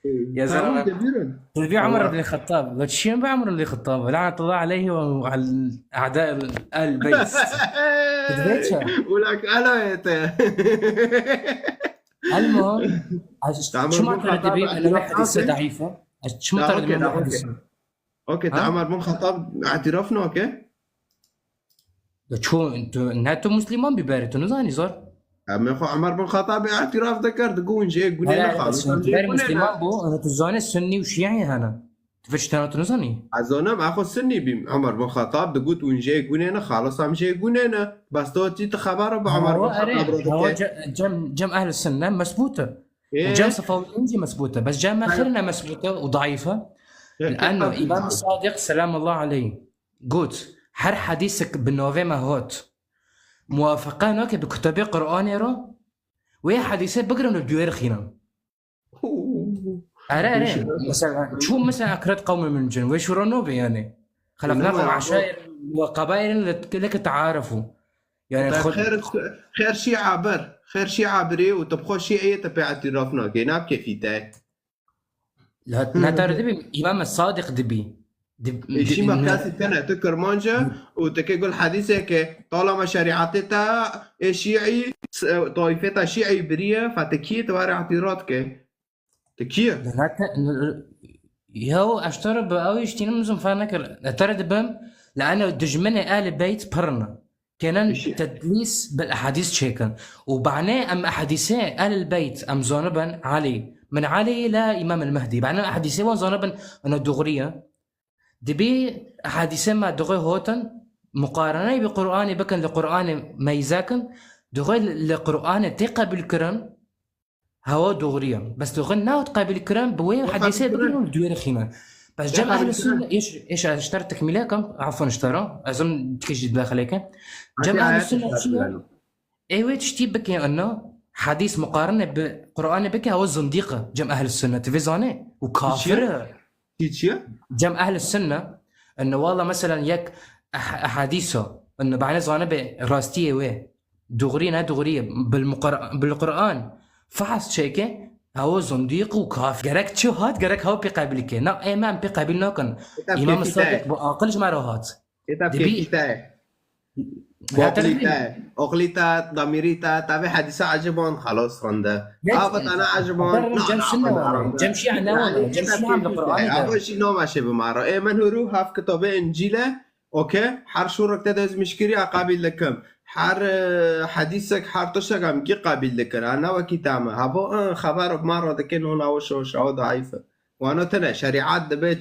يا حرام زلمه كبيرا. تبي عمر والله. بن الخطاب، قلت شو بعمر بن الخطاب لعنه الله عليه وعلى اعداء ال البيت. تدريتش. ولك انا انت. المهم عمر شو بن معناتها الخطاب تبي انه اعترافنا حديثه اوكي. ضعيفه؟ شو لا معناتها اوكي، لا انه اوكي. حديثه؟ اوكي ها؟ عمر بن الخطاب اعترافنا اوكي. قلت شو انتو انتو مسلمان ببارتو نزاني زار. اما اخو عمر بن الخطاب اعتراف ذكرت قون جاي قنينا لا لا بس خالص هم انت جاي باري مسلمان قنينا. بو انا تزاني سني وشيعي هنا. تفش تانو نزاني. عزونا ما اخو سني بي عمر بن الخطاب دقوت وين جاي قنينا خالص هم جاي قنينا بس تو تي خبر ابو عمر هو بن الخطاب اري هو ردك. جم اهل السنه مسبوطه. وجم ايه. صفويين دي مسبوطه، بس جم اخرنا مسبوطه وضعيفه. كيف لانه قصدك امام ضعيف؟ الصادق سلام الله عليه قلت هر حديثك بالنوفي ما هوت موافقان وكي بكتابي قرآني رو وهي حديثة بقرا من الدوير خينا. أرى وش أرى مثلا شو مثلا أكرت قوم من الجن ويش نوبي يعني انما خلقناكم عشائر وقبائل لك تعارفوا يعني طيب خد. خير. خير شي عابر، خير شي عابري وتبخو شيعية تبع اعترافنا جناب كيفيته. لا نتار دبي إمام الصادق دبي شي ما كاسي تنا تكر مانجا وتكي يقول حديثة كي طالما شريعتها شيعي طائفتها شيعي برية فتكيه تواري اعتراض كي تكيه. يهو اشترى بقوي اشتينا من فانكر ترى دبم لانه دجمنة آل بيت برنا كان شي تدليس بالاحاديث شيكن وبعناه ام احاديثي آل البيت ام زونبا علي من علي لا امام المهدي بعناه احاديثي وان زونبا انه دغريه دبي احاديثي ما دغي هوتن مقارنه بقراني بكن لقران ميزاكن دغي لقران تقى بالكرم هوا دغريا بس دغن ناو تقابل الكرام بوين يقع حديثي بالكرة. بقولوا الدوير خينا. بس جم يقع اهل السنه بالكرة. ايش اشترى تكمله كم عفوا اشترى اظن تكش داخل هيك. جم عندي اهل آيات السنه الشهادة اشياء لأنه ايوه تشتي بك انه حديث مقارنه بقران بك هو الزنديقه جم اهل السنه تفيزاني تيتشيا. وكافره. تيتشيا. جم اهل السنه انه والله مثلا يك احاديثه انه بعد زانه راستيه وين دغري دغريه بالقران فحص شيكه هو زنديق وكاف جرك شو هات جرك هو بيقابلك نا امام بيقابلنا كان كتاب امام الصادق كيفيته. باقلش ما روهات كتاب دبي كيفيته. هذا الدين. بوغليتا أغليتا ضميريتا تابع حديثة عجبون خلاص رندا هابط أنا عجبون هذا لا جم لا سنه أبد وانا عرندا. جم شيعة يعني ناونا جم كتاب شيعة من القران كيفيته أول ده. شيء نو ماشي بمعرة إيه من هرو هاف كتابة إنجيلة. أوكي حر شورك تدز مشكري قابل لكم حر حديثك حر تشك أم كي قابل لكم أنا وكتامة هابو خبر بمرة دكين هنا وش أو ضعيفة وأنا تنا شريعات دبي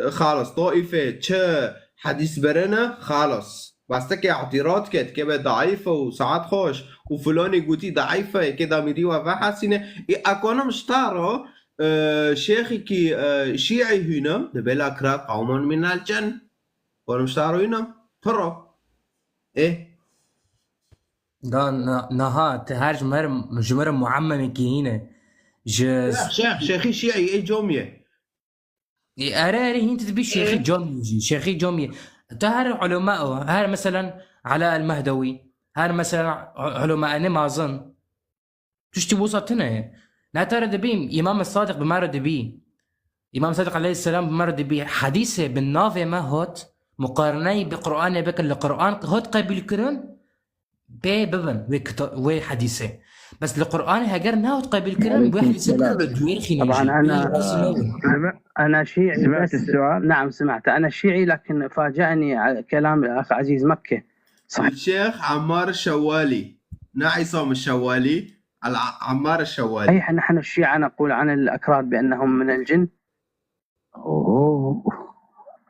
خالص طائفة حديث برنا خالص بس تكي اعتراض كد كبه ضعيفة وساعات خوش وفلاني قوتي ضعيفة كده ميري وفحسينة اكونا مشتارو شيخي كي شيعي هنا دبلا كرا قوم من الجن وانا مشتارو هنا ترى ايه. ده نهات هرج جمر معمم كي هنا لا جز شيخي شيعي ايه جومية. اراري انت تبي شيخي ايه. جومي شيخي جومي تهر علماء هر مثلا علاء المهدوي هر مثلا علماء انا ما اظن تشتي وسطنا لا ترى دبي امام الصادق بمر دبي امام الصادق عليه السلام بمر دبي حديثه بالنافع ما هوت مقارنه بقران بك القران هوت قبل كرن ببن وحديثه بس القران هاجر ناوت قبل كرن عليكم وحديثه بكره السلام. بالدوير طبعا خنيجي أنا شيعي سمعت السؤال. نعم سمعت. أنا شيعي لكن فاجأني كلام الأخ عزيز مكة. صحيح. الشيخ عمار الشوالي نعيصم الشوالي عمار الشوالي. نحن الشيعة نقول عن الأكراد بأنهم من الجن. أوه.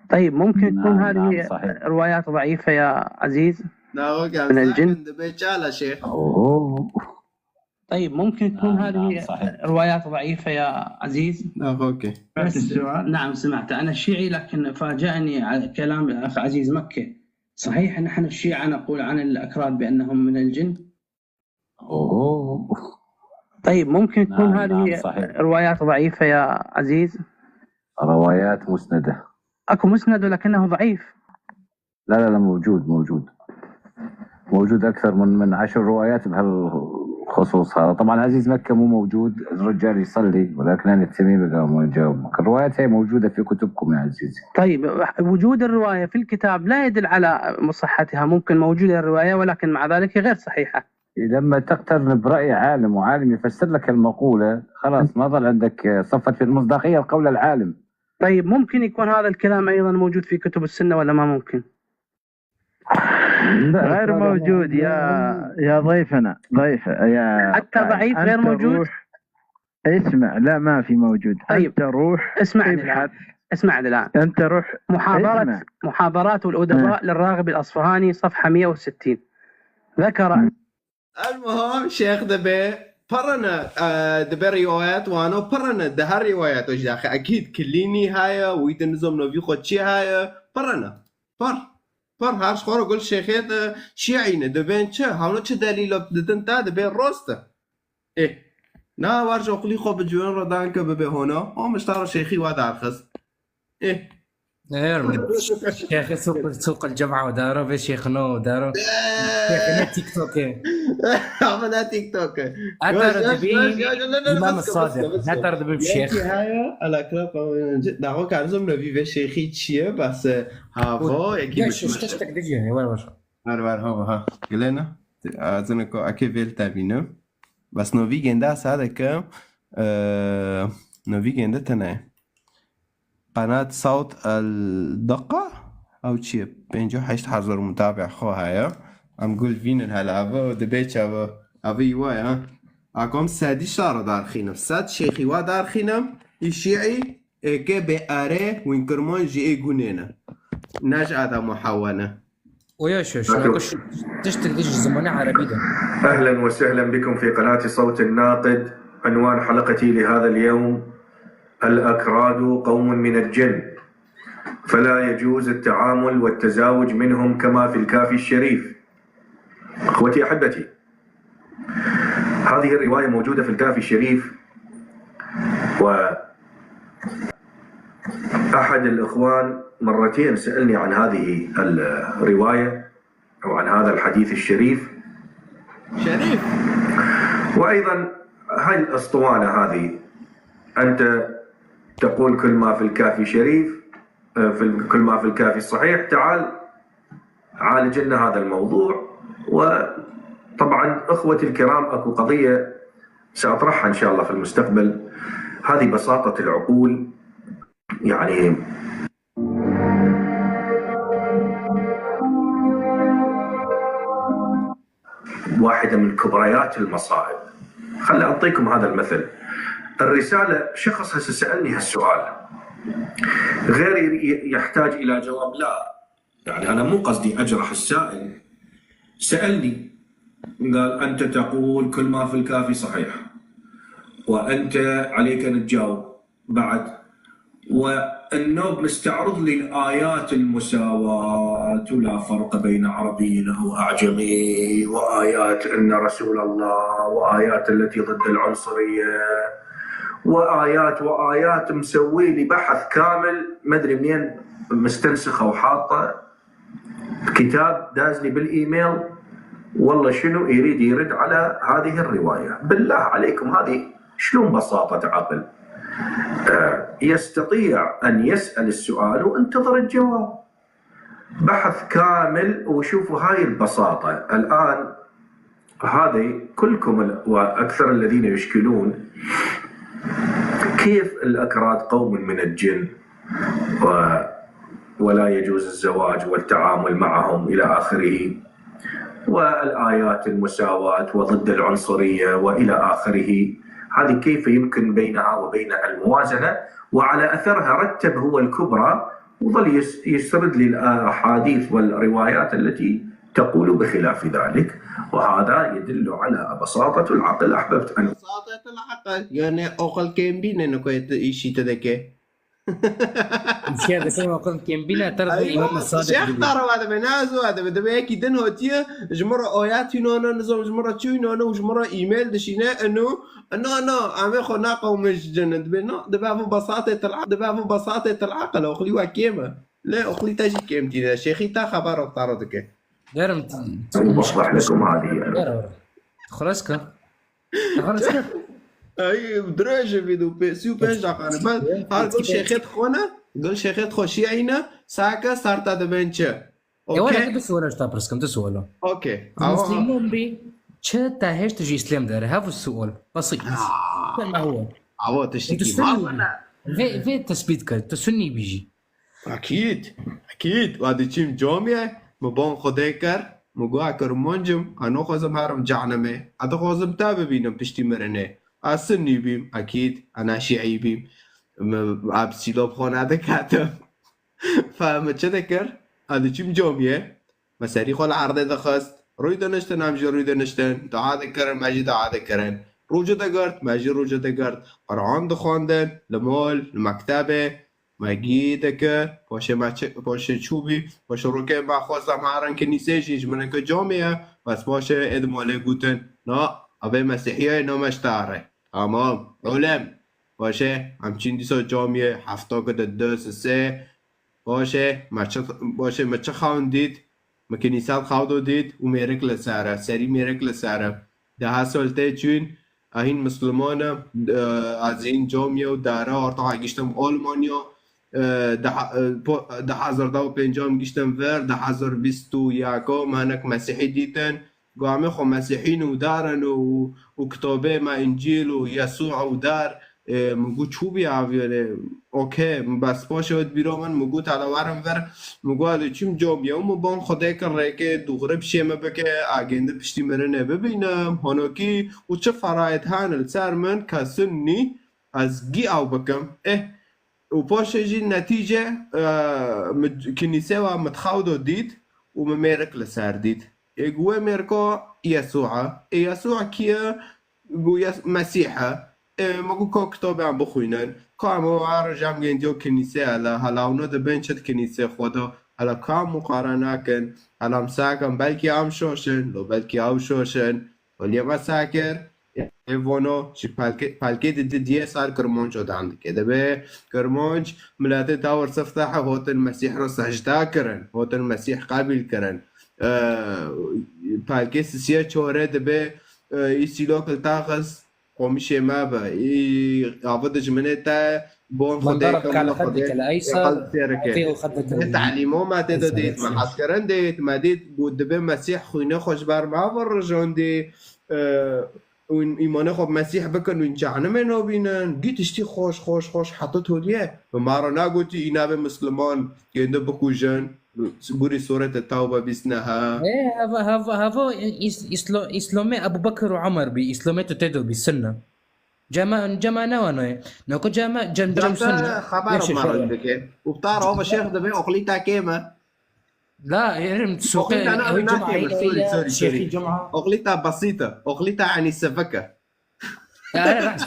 طيب ممكن تكون هذه صحيح. روايات ضعيفة يا عزيز نعم من الجن. بيجالا شيخ. أوه. طيب ممكن تكون هذه صحيح. روايات ضعيفة يا عزيز. اوكي. سمعت السؤال. نعم سمعت. أنا الشيعي لكن فاجأني كلام الأخ عزيز مكة. صحيح نحن الشيعة نقول عن الأكراد بأنهم من الجن. أوه. طيب ممكن تكون هذه صحيح. روايات ضعيفة يا عزيز. روايات مسندة. أكو مسند ولكنه ضعيف. لا موجود أكثر من 10 روايات بهالخصوص. بخصوص هذا. طبعا عزيز مكة مو موجود، الرجال يصلي، ولكن أنا التميمي قام يجاوبك. الروايات هي موجودة في كتبكم يا عزيزي. طيب وجود الرواية في الكتاب لا يدل على صحتها، ممكن موجودة الرواية ولكن مع ذلك غير صحيحة. لما تقترن برأي عالم وعالم يفسر لك المقولة خلاص ما ظل عندك صفت في المصداقية القول العالم. طيب ممكن يكون هذا الكلام أيضا موجود في كتب السنة ولا ما ممكن؟ غير موجود يا ضيفنا يا حتى ضعيف غير موجود. اسمع، لا ما في موجود. طيب أنت روح اسمعني الآن. أنت روح محاضرات الأدباء للراغب الأصفهاني صفحة 160 ذكر. المهم شيخ دبي برنا دبي روايات وانو برنا ده هالروايات وش داخل اكيد كليني هاي ويتنظم نوفي خدشي هاي برنا بر هارش خورو قول شيخيت شيعينه دبين چه هاونو چه دليل بدن تا دبين روسته ايه نا وارج اقلي خوب جوان رو دان که ببه هنا هم اشتغل شيخي وادار خص ايه شيخ سوق الجمعة وداره في شيخنا وداره شيخنا تيك توك عملها تيك توك أترد بي الإمام الصادق أترد بي بشيخ هاي على كلام دعوة كارزم نبي في شيخي تشيه بس هافو يجي مش تشتك دقيقة ولا وش هر هو ها قلنا أظن كو أكيد تابينه بس نوفي جندا سادك نوفي جندا تناي قناة صوت الدقة أو شيء بينجو حيش حضر متابع خو هاي عم قول فين هالعبة ودبيتش أبي وايا أقوم سادي شارة دار خينم ساد شيخي وا دار خينم الشيعي كي بأره وينكرمون جي جونينا نجعة محاونة وياش نقش تشتك ديش زمانة عربي ده. أهلا وسهلا بكم في قناة صوت الناقد. عنوان حلقتي لهذا اليوم: الأكراد قوم من الجن، فلا يجوز التعامل والتزاوج منهم كما في الكافي الشريف. أخوتي أحبتي، هذه الرواية موجودة في الكافي الشريف، وأحد الإخوان مرتين سألني عن هذه الرواية أو عن هذا الحديث الشريف. وأيضا هاي الأسطوانة هذه، أنت تقول كل ما في الكافي شريف، كل ما في الكافي الصحيح، تعال عالج لنا هذا الموضوع. وطبعا اخوتي الكرام، اكو قضيه ساطرحها ان شاء الله في المستقبل. هذه بساطه العقول، يعني واحده من كبريات المصائب. خلي اعطيكم هذا المثل. الرساله، شخص هسه سالني هالسؤال، غيري يحتاج الى جواب. لا يعني انا مو قصدي اجرح السائل. سالني قال انت تقول كل ما في الكافي صحيح، وانت عليك ان تجاوب بعد، والنوب مستعرض لي الايات المساواه ولا فرق بين عربي او اعجمي، وايات ان رسول الله، وايات التي ضد العنصريه، وايات مسوي لي بحث كامل ما ادري منين مستنسخه وحاطه كتاب داز لي بالايميل. والله شنو يريد يرد على هذه الروايه؟ بالله عليكم هذه شلون بساطه عقل؟ يستطيع ان يسال السؤال وانتظر الجواب. بحث كامل، وشوفوا هاي البساطه. الان هذه كلكم واكثر الذين يشكلون كيف الأكراد قوم من الجن ولا يجوز الزواج والتعامل معهم إلى آخره، والآيات المساواة وضد العنصرية وإلى آخره. هذه كيف يمكن بينها وبين الموازنة؟ وعلى أثرها رتب هو الكبرى وظل يسرد لي الأحاديث والروايات التي تقول بخلاف ذلك، وهذا يدل على بساطة العقل. أحببت أن بساطة العقل يعني أقل كيمبين إنه كويت إيشي تذكى مش هذا سوى أقل كيمبين ترى الإمام الصادق. شيخ ترى هذا بنازو هذا بدو هيك دن هوتيه جمرة آيات ينونا نظام جمرة شو ينونا وجمرة إيميل دشينا إنه عم خنا قوم الجنة دبنا دبابو بساطة العقل أقلي وكيمة لا أقلي تجي كيمتي شيخي تا خبر طاردك دارم أوضح لكم هذه. خلاص كا خلاص اي بدرجه فيدو بيسيو بيش دقانه بعد هر قول شيخت خونه قول شيخت خوشي عينا ساكا صارت هذا بنچه يا ولا اوكي كده سؤال تا برسكم تسؤاله اوكي المسلمون بي چه تاهش تجي اسلام داره هذا السؤال بسيط ما هو عوض انت تشتكي سني ما في تثبيت كده تسني بيجي اكيد وهذا چیم جامعه مبان خدای کر مگو کرمانجم انو خوزم هرم جهنمه ادا خوزم تا ببینم پشتی مرنه اصنی بیم اكيد انا شیعی بیم اب سیلاب خانه ده کتم فهم چه دکر هذا چیم جامعه مساری خال عرضه دخست روی دانشتن همجا روی دانشتن دعا دکرن مجی دعا دکرن روجه دگرد مجی روجه دگرد قرآن دخواندن لمال لمکتبه مگیده که باشه چوبی باشه رو که ما خواستم هرن که نیستش من که جامعه بس باشه ادماله گوتن نه اوه مسیحی های نامشتاره تمام علم باشه همچین دیسا جامعه هفتا که دو سه باشه مچه خواندید مکنیسات خواندو دید و میرک لساره سری میرک لساره 10 سالته چون این مسلمان از این جامعه و داره ارتا گشتم آلمانیا 2015 گشتم ور 2021 منک مسیحی دیدن گامه خو مسیحین و دارن و کتابه ما انجیل و یسوع و دار مگو چوبی آویاره اوکی بس باشه بیرا من مگو تلاورم ور مگو اده چیم جامعه و مبان خدای کره که دوغره بشیمه بکه آگنده پشتی مرنه ببینم هنوکی و چه فرایت هانل سر من کسن نی از گی او بکم و باشه جی نتیجه کنیسه و متخاودو دید و ممیرک لسر دید گوه میرکا یسوع کیه گوه مسیحه مگو که کتابه هم بخوینن که همه رجم گندیو کنیسه حالا اونا ده بنچت کنیسه خدا حالا که هم مقارنه کن حالا هم ساکن بلکی هم شوشن لو بلکی هم شوشن ولی هم ساکر ایوانو چی پلکه دیه سال کرمانج رو داند که ده به کرمانج ملاته تاور سفتحه هوت المسیح رو سجده کرن هوت المسیح قابل کرن پلکه سیه چوره ده به ایسیلو کل تاخص قومشي ما با عبد جمنتا بون ضربك على خدك الايسر فيه خدك تعليمه ما تديت ما عسكرن ديت ما ديت بود به مسيح خوينه خوش بر ما ورجون دي وين ايمانه خب مسيح بكن وين جهنم نو بينن جيت اشتي خوش حطته ليه ما رنا قلتي اينا مسلمان ينده بكوجن بوري سورة التوبة باسنها ايه هذا اسلامي ابو بكر وعمر باسلامي تتدو بالسنه جما نوانا نوكو جم سنه خبر مرة بك وبتعرف هو شيخ دبي اقليتا كيما لا يرم تسوق سوري جمعة اقليتا بسيطة اقليتا يعني السفكة لا رأس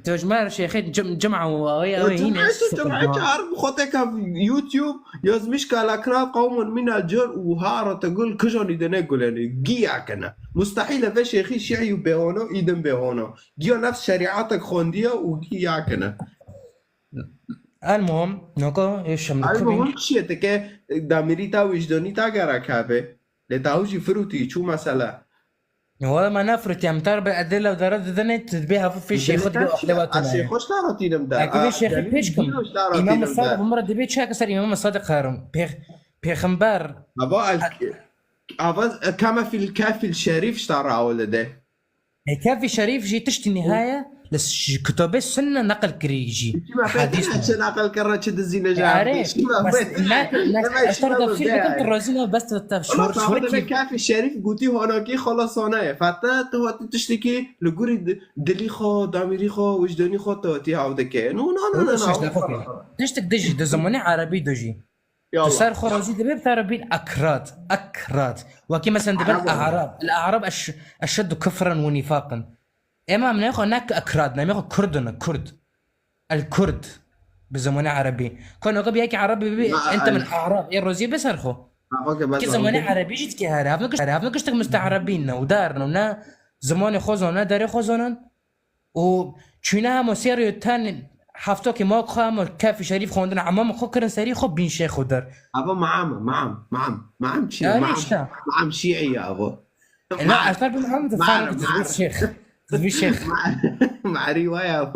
تجمع شيخين جمعة وهي جمعة عارف خطيك في يوتيوب يزمش كالاكرا قوم من الجر وهارة تقول كجون يدنا يقول يعني جيع كنا مستحيل في شيخي شيعي بهونه يدن بهونه جيو نفس شريعتك خوندية وجيع كنا المهم نوكو ايش المهم شيء تك داميريتا وجدانيتا كراكابه لتاوجي فروتي شو مسألة والله ما نفرت يا مطار بالادله ودرجه ذنت تبيها في شيخ خد احلواتنا الشيخ خوش تعرفين مدا اكيد شيخ بيشكم امام الصادق بمره دبي شاك صار امام الصادق هارم بيغمبر ابا كما في الكافي الشريف اشترى ولده الكافي الشريف جي تشتي النهايه كتاب السنه نقل كريجي حديث عشان نقل كره شد الزينه جاي بس لا اشترط في كنت الرازينه بس شهور الكافي الشريف قلتي هناكي خلاص انا فتا تو تشتكي لغوري دلي خو داميري خو وجداني خو توتي عوده كان لا تشتك دجي ده زماني عربي دجي صار خرازي دبيب عربيين اكراد وكي مثلا دبيب الاعراب اشد كفرا ونفاقا اما من ياخذ هناك اكراد نعم ياخذ كرد الكرد بزماني عربي كانوا قبل هيك عربي انت من اعراب الروزي بيصرخوا كي زماني عربي جيت كي هذا كشتك مستعربين ودارنا ونا زماني خوزنا داري خوزنا وشيناها مسيريو تاني حفتو كي موقع خام الكافي شريف خوندنا عمام خو كرن سري خو بين شيخ ودار ابا معام شيعي يا ابو لا اشتغل بمحمد الثاني الشيخ في شيخ مع رواية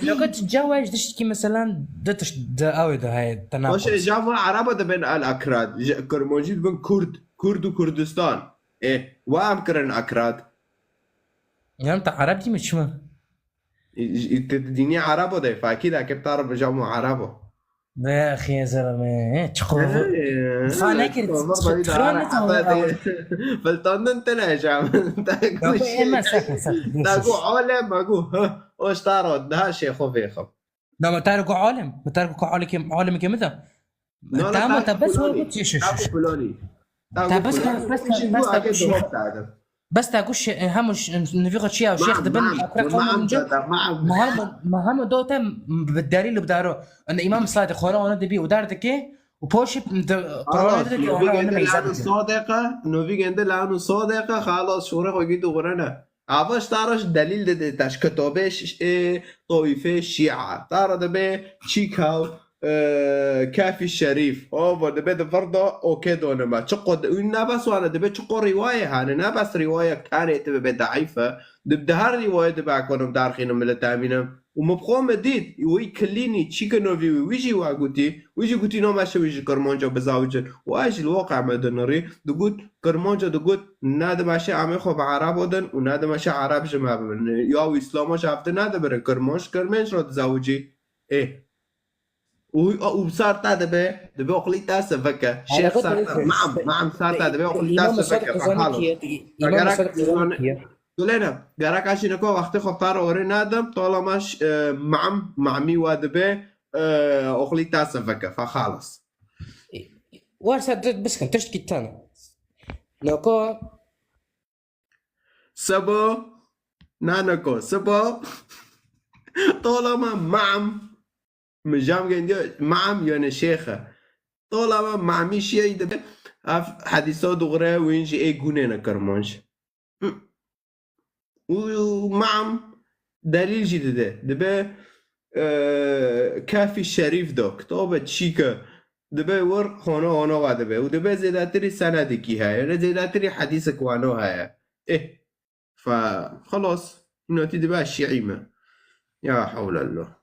لو كنت تتزوج تشتكي مثلا دتش داوي ده هاي التناقض. باشه جاوا عربه ده بين الاكراد كرموجيد بين كرد وكردستان ايه وام كرن اكراد يعني انت عربي مش شو تديني عربه ده فاكيد اكيد تعرف جاوا عربه يا اخي يا زلمه تشقوف فانا كنت فلتون انت لا يا جام ما ساكن تاكو علم اقو وش تعرف ده شيء خوفيخ لا ما تعرفوا عالم ما تعرفوا عالم كمذا انت بس هو تاكو فلوني بس تاكوش همش نفيق شيء او شيخ دبن ما هم دوتا بالدليل اللي بدارو ان امام الصادق هو انا دبي ودارتك وبوشب صادقه نوفي عند لانه صادقه خلاص شو راح يجيدوا غرنا عباش تعرف دليل ده تاش كتابش طائفه الشيعه تعرف ده به تشيكاو كافي الشريف او ده به فرضه اوكي دون ما تقد إن بس وانا ده بتشقو روايه انا بس روايه كانت ضعيفه ده هر روايه ده باكونم دارخين من التامين ومبقوم ديد ويكليني تشيكنوفي ويجي واغوتي ويجي قوتي نو ماشي ويجي كرمونجا بزاوجن وايش الواقع مدنري دقوت كرمونجا دقوت نادى ماشي عم خو بعرب ودن ونادى ماشي عرب جماعه يا اسلام شافت نادى بر كرمونج رو تزاوجي ايه وصار تاع دبي اقلي تاس فكا شيخ صار معم صار تاع دبي اقلي تاس فكا قلنا قراك عشان كو وقت خطار وري نادم طالما معمي وادبه اقلي تاس فكا فخلص ورسا بس كنت تشتكي التاني نوكو سبو نانكو سبو طالما مجام جندي معم يعني شيخه طالما معمي شيء ده حديثه دغري وينجي اي جونينا كرمانش ومعم دليل جديد دبي كافي الشريف دوك طوبة شيكا دبي ور هنا وادبي ودبي زيداتري سندكي هاي يعني زيداتري حديثك وانو هاي ايه فخلاص انه تدبي الشيعيمة يا حول الله